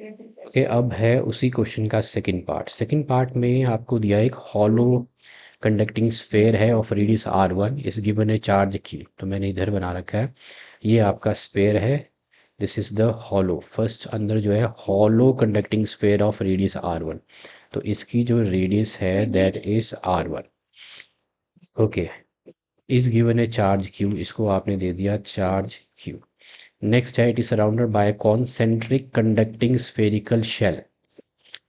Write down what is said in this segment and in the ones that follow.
Okay, अब है उसी क्वेश्चन का सेकंड पार्ट। सेकंड पार्ट में आपको दिया एक हॉलो कंडक्टिंग स्फेयर है ऑफ रेडियस r1 इस गिवन है चार्ज की। तो मैंने इधर बना रखा है, ये आपका स्फेयर है, this is the hollow. First अंदर जो है hollow conducting sphere of radius r1, तो इसकी जो रेडियस है दैट इज r1। ओके, इस गिवन है चार्ज q, इसको आपने दे दिया चार्ज q। नेक्स्ट है it is surrounded by concentric conducting spherical shell.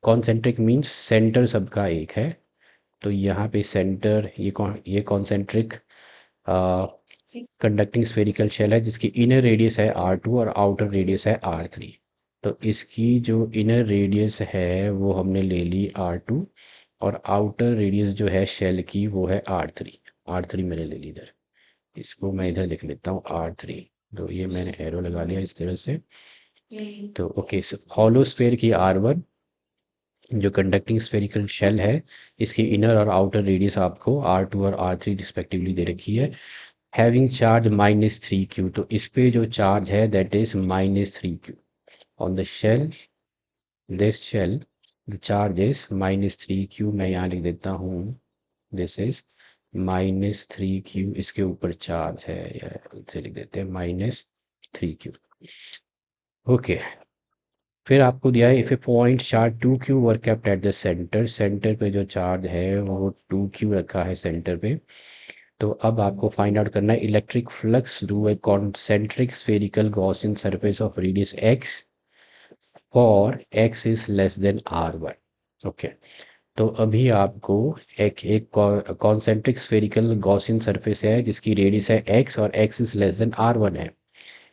Concentric means centre सबका एक है, तो यहाँ पे सेंटर ये कॉन्सेंट्रिक कंडक्टिंग स्फेरिकल शेल है जिसकी इनर रेडियस है r2 और आउटर रेडियस है r3। तो इसकी जो इनर रेडियस है वो हमने ले ली r2 और आउटर रेडियस जो है शेल की वो है r3 मैंने ले ली इधर। इसको मैं इधर लिख लेता हूँ r3, तो ये मैंने एरो लगा लिया इस तरह से। तो ओके, हॉलो स्फेयर की r1 जो कंडक्टिंग स्फेरिकल शेल है, इसकी इनर और आउटर रेडियस आपको r2 और r3 रिस्पेक्टिवली दे रखी है। हैविंग चार्ज -3q, तो इस पे जो चार्ज है that is -3q on the shell, this shell the charge is -3q। मैं यहाँ लिख देता हूँ दिस इज -3q, इसके ऊपर चार्ज है, या इसे लिख देते हैं -3q। ओके, फिर आपको दिया है if A point charge 2q were kept at the centre, centre पे जो चार्ज है वो 2q रखा है सेंटर पे। तो अब आपको फाइंड आउट करना है electric flux through a concentric spherical Gaussian surface of radius x for x is less than r1। Okay, तो अभी आपको एक एक कॉन्सेंट्रिक स्फेरिकल गॉसियन सरफेस है जिसकी रेडियस है x और x is less than r1 है।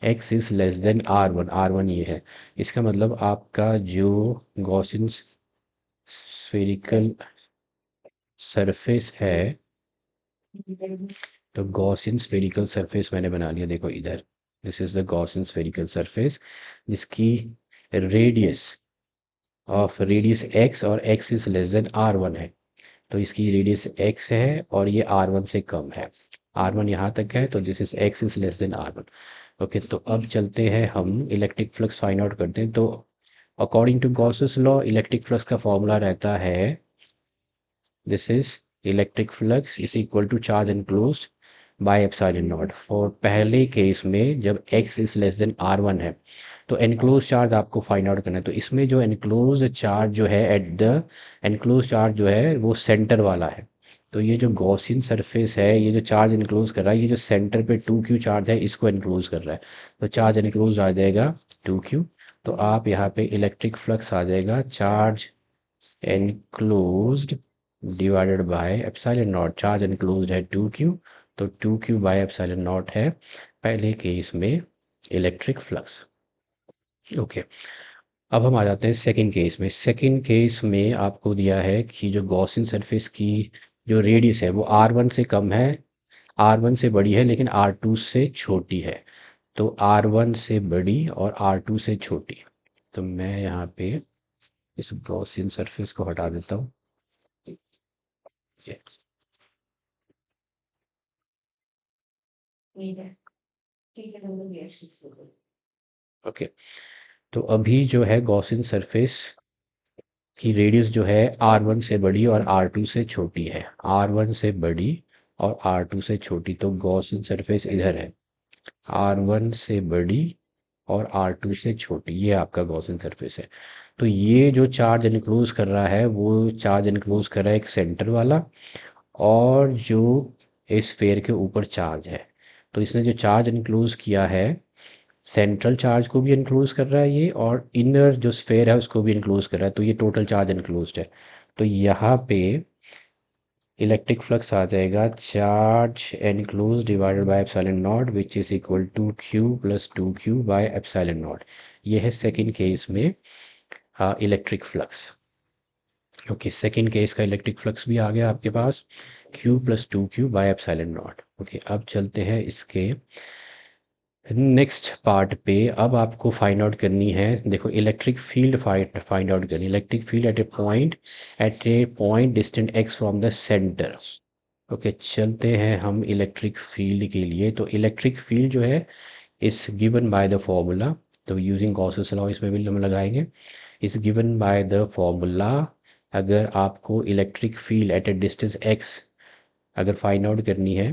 x is less than r1 ये है। इसका मतलब आपका जो गॉसियन स्फेरिकल सरफेस है, तो गॉसियन स्फेरिकल सरफेस मैंने बना लिया, देखो इधर, this is the Gaussian spherical surface जिसकी रेडियस रेडियस x और x is less than r1 है। तो इसकी रेडियस x है और ये r1 से कम है, r1 यहाँ तक है, तो this is x is less than r1। Okay, तो अब चलते हैं हम इलेक्ट्रिक फ्लक्स फाइंड आउट करते हैं। तो according to Gauss's law electric flux का फॉर्मूला रहता है, this is electric flux is equal to charge enclosed by epsilon naught. For पहले केस में जब x is less than r1 है, तो एनक्लोज चार्ज आपको फाइंड आउट करना है। तो इसमें जो एनक्लोज चार्ज जो है एट द एनक्लोज चार्ज जो है वो सेंटर वाला है। तो ये जो गॉसियन सरफेस है, ये जो चार्ज एनक्लोज कर रहा है, ये जो सेंटर पे 2q चार्ज है इसको एनक्लोज कर रहा है, तो चार्ज एनक्लोज आ जाएगा 2q। तो आप यहाँ पे इलेक्ट्रिक फ्लक्स आ जाएगा charge enclosed divided by epsilon not. Charge enclosed है 2q, तो 2q बाय एप्सिलॉन नॉट है पहले केस में इलेक्ट्रिक फ्लक्स। ओके, अब हम आ जाते हैं सेकंड केस में। सेकंड केस में आपको दिया है कि जो गॉसियन सरफेस की जो रेडियस है वो r1 से कम है, r1 से बड़ी है लेकिन r2 से छोटी है। तो r1 से बड़ी और r2 से छोटी, तो मैं यहाँ पे इस गॉसियन सरफेस को हटा देता हूँ। ओके, तो अभी जो है गॉसियन सरफेस की रेडियस जो है r1 से बड़ी और r2 से छोटी है, r1 से बड़ी और r2 से छोटी, तो गॉसियन सरफेस इधर है, r1 से बड़ी और r2 से छोटी, ये आपका गॉसियन सरफेस है। तो ये जो चार्ज एनक्लोज कर रहा है वो चार्ज एनक्लोज कर रहा है एक सेंटर वाला, और जो इस स्फेयर के ऊपर चार्ज है, तो इसने जो चार्ज एनक्लोज किया है सेंट्रल चार्ज को भी इनक्लोज कर रहा है ये, और इनर जो स्फेयर है उसको भी इनक्लोज कर रहा है, तो ये टोटल चार्ज इनक्लोज्ड है। तो यहाँ पे इलेक्ट्रिक फ्लक्स आ जाएगा charge enclose divided by epsilon naught which is equal to q plus 2q by epsilon naught. ये है सेकंड केस में electric flux. Okay, second case का इलेक्ट्रिक फ्लक्स भी आ गया आपके पास, q plus 2q by epsilon naught. Okay, अब चलते हैं इसके नेक्स्ट पार्ट पे। अब आपको फाइंड आउट करनी है, देखो इलेक्ट्रिक फील्ड फाइंड आउट करनी, electric field at A point distant x from the centre. Okay, चलते हैं हम इलेक्ट्रिक फील्ड के लिए। तो इलेक्ट्रिक फील्ड जो है इस गिवन बाय द फॉर्मूला तो यूजिंग गॉसेस लॉ इसमें भी हम लगाएंगे। Is given by the formula, अगर आपको electric field at a distance x अगर फाइंड आउट करनी है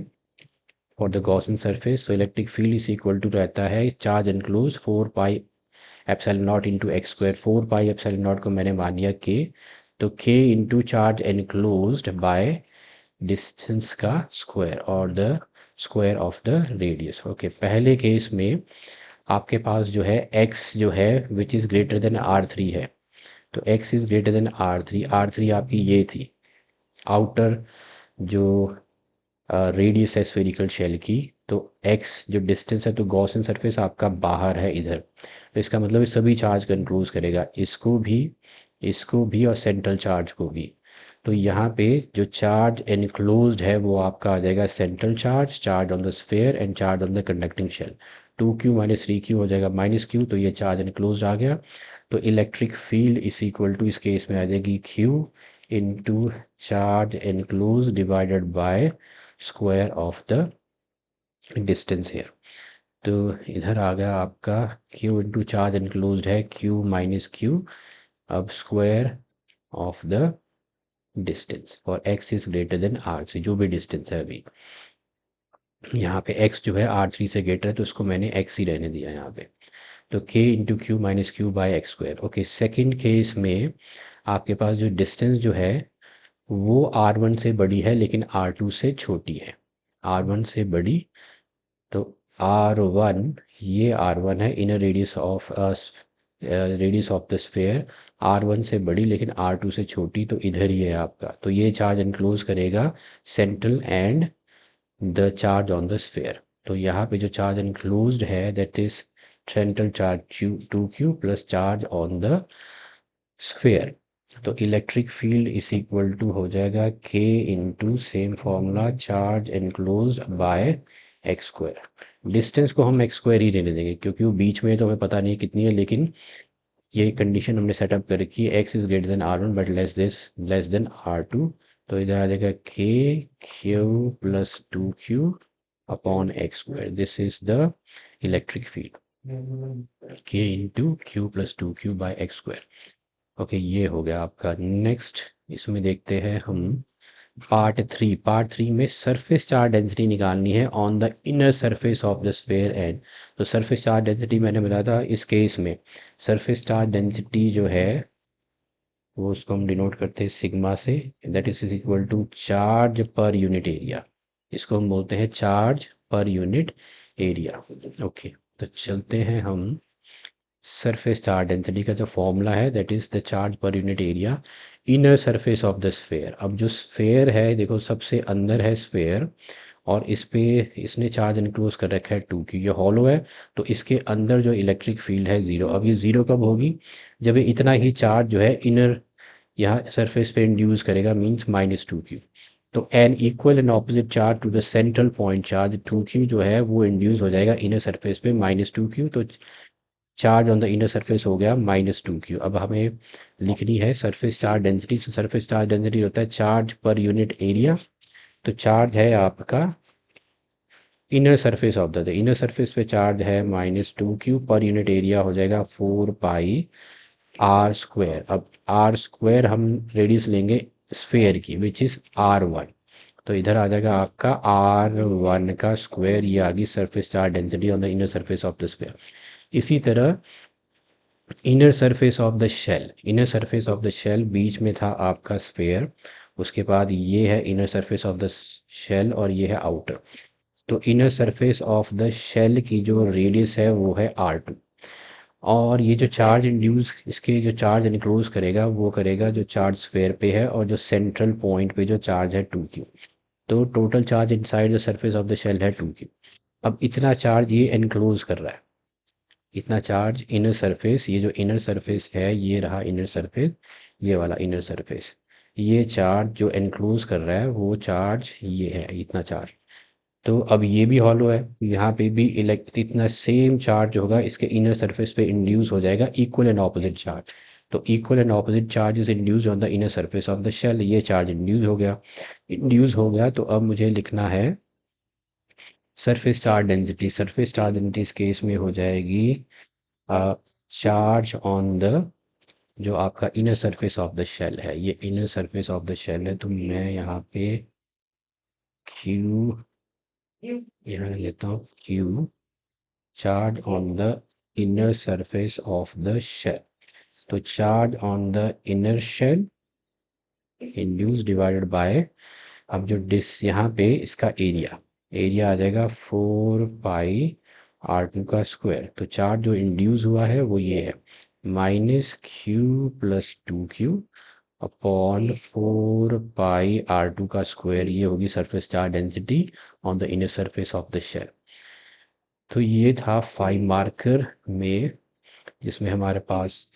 फॉर द गॉसन सरफेस, तो electric field is equal to रहता है charge enclose 4 pi epsilon naught into x square. 4 pi epsilon naught को मैंने मान लिया k, तो k into charge enclosed by distance का स्क्वायर और the square of the radius. Okay, पहले केस में आपके पास जो है x जो है which is greater than r3 है, तो x is greater than r3। r3 आपकी ये थी आउटर जो रेडियस है स्फेरिकल शेल की, तो x जो डिस्टेंस है, तो गॉसियन सरफेस आपका बाहर है इधर, तो इसका मतलब ये सभी चार्ज को इंक्लूज करेगा, इसको भी और सेंट्रल चार्ज को भी। तो यहाँ पे जो चार्ज एनक्लोज्ड है वो आपका आ जाएगा central charge, charge on the sphere and charge on the conducting shell. 2q minus 3q हो जाएगा -q, तो ये चार्ज एनक्लोज्ड आ गया। तो electric field is equal to इस केस में आ जाएगी q into charge enclose divided by square of the distance here. तो इधर आ गया आपका q इंटू चार्ज एनक्लोज्ड है q माइनस q, अब स्क्वायर ऑफ द डिस्टेंस और x is greater than r3, जो भी डिस्टेंस है अभी यहाँ पे x जो है r3 से ग्रेटर है, तो उसको मैंने x ही रहने दिया यहाँ पे। तो k into Q minus Q by x square. Okay, second case में आपके पास जो डिस्टेंस जो है वो r1 से बड़ी है लेकिन r2 से छोटी है। r1 से बड़ी, तो r1, ये r1 है, inner radius of the sphere, r1 से बड़ी लेकिन r2 से छोटी, तो इधर ही है आपका। तो ये चार्ज एनक्लोज करेगा central and the charge on the sphere. तो यहाँ पे जो चार्ज एनक्लोज्ड है that is central charge 2q plus charge on the sphere. तो electric field is equal to हो जाएगा k into same formula charge enclosed by x square. Distance को हम एक्स स्क्वायर ही रहने देंगे क्योंकि वो बीच में है, तो हमें पता नहीं कितनी है, लेकिन ये कंडीशन हमने सेटअप कर रखी है x is greater then r1 but less than r2। तो इधर आ जाएगा k q plus 2q upon x square, this is the electric field k into Q plus 2q by x square. Okay, ये हो गया आपका। नेक्स्ट इसमें देखते हैं हम पार्ट थ्री में सरफेस चार्ज डेंसिटी निकालनी है on the inner surface of the sphere and. तो सरफेस चार्ज डेंसिटी मैंने बताया था इस केस में सरफेस चार्ज डेंसिटी जो है वो उसको हम डिनोट करते हैं सिग्मा से, that is equal to charge per unit area, इसको हम बोलते हैं charge per unit area. Okay, तो चलते हैं हम सरफेस चार्ज डेंसिटी का जो फॉर्मूला है that is the charge per unit area inner surface of the sphere. अब जो स्फेयर है देखो सबसे अंदर है स्फेयर और इस पे इसने चार्ज इनक्लोज कर रखा है 2 की, ये हॉलो है, तो इसके अंदर जो इलेक्ट्रिक फील्ड है 0। अब ये 0 कब होगी, जब ये इतना ही चार्ज जो है इनर यहाँ सरफेस पे इंड्यूस करेगा, मीन्स -2q। तो an equal and opposite charge to the central point charge 2q जो है वो इंड्यूस हो जाएगा इनर सरफेस पे -2q, तो charge on the inner surface हो गया -2q। अब हमें लिखनी है surface charge density. Surface charge density होता है चार्ज पर यूनिट एरिया, तो चार्ज है आपका inner surface of the inner surface पे चार्ज है -2q, पर यूनिट एरिया हो जाएगा 4 पाई आर स्क्वायर। अब आर स्क्वायर हम रेडियस लेंगे स्फेयर की विच इज r1, तो इधर आ जाएगा आपका r1 का स्क्वायर, ये आ गई surface charge density on the inner surface of the sphere. इसी तरह inner surface of the shell, inner surface of the shell बीच में था आपका स्फेयर, उसके बाद ये है inner surface of the shell और ये है आउटर। तो inner surface of the shell की जो रेडियस है वो है r2, और ये जो चार्ज इंड्यूस इसके जो चार्ज इनक्लोज करेगा वो करेगा जो चार्ज स्फेयर पे है और जो सेंट्रल पॉइंट पे जो चार्ज है 2q। तो total charge inside the surface of the shell है 2q। अब इतना चार्ज ये एनक्लोज कर रहा है, इतना चार्ज इनर सरफेस, ये जो इनर सरफेस है ये रहा इनर सरफेस, ये वाला इनर सरफेस, ये चार्ज जो एनक्लोज कर रहा है वो चार्ज ये है इतना चार्ज। तो अब ये भी हॉलो है, यहाँ पे भी इलेक्ट इतना सेम चार्ज होगा इसके इनर सरफेस पे इंड्यूस हो जाएगा इक्वल एंड ऑपोजिट चार्ज। तो equal and opposite charge is induce on the inner surface of the shell, ये चार्ज इंड्यूस हो गया। तो अब मुझे लिखना है surface charge density. Surface charge density इस केस में हो जाएगी चार्ज ऑन द जो आपका inner surface of the shell है, ये inner surface of the shell है, तो मैं यहाँ पे क्यू यहाँ लेता हूँ, Q charge on the inner surface of the shell. तो charge on the inner shell induce divided by, अब जो डिस यहाँ पे इसका एरिया आ जाएगा 4 पाई r2 का स्क्वायर। तो चार्ज जो इंड्यूस हुआ है वो ये है -q+2q अपॉन 4 पाई r2 का स्क्वायर, ये होगी surface charge density on the inner surface of the shell. तो ये था 5 मार्कर में, जिसमें हमारे पास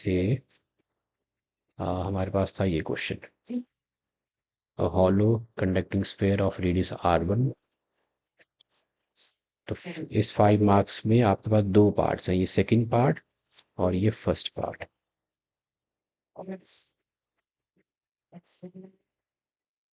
था ये question, hollow conducting sphere of radius r1। तो इस 5 मार्क्स में आपके पास 2 पार्ट्स हैं, ये सेकंड पार्ट और ये फर्स्ट पार्ट।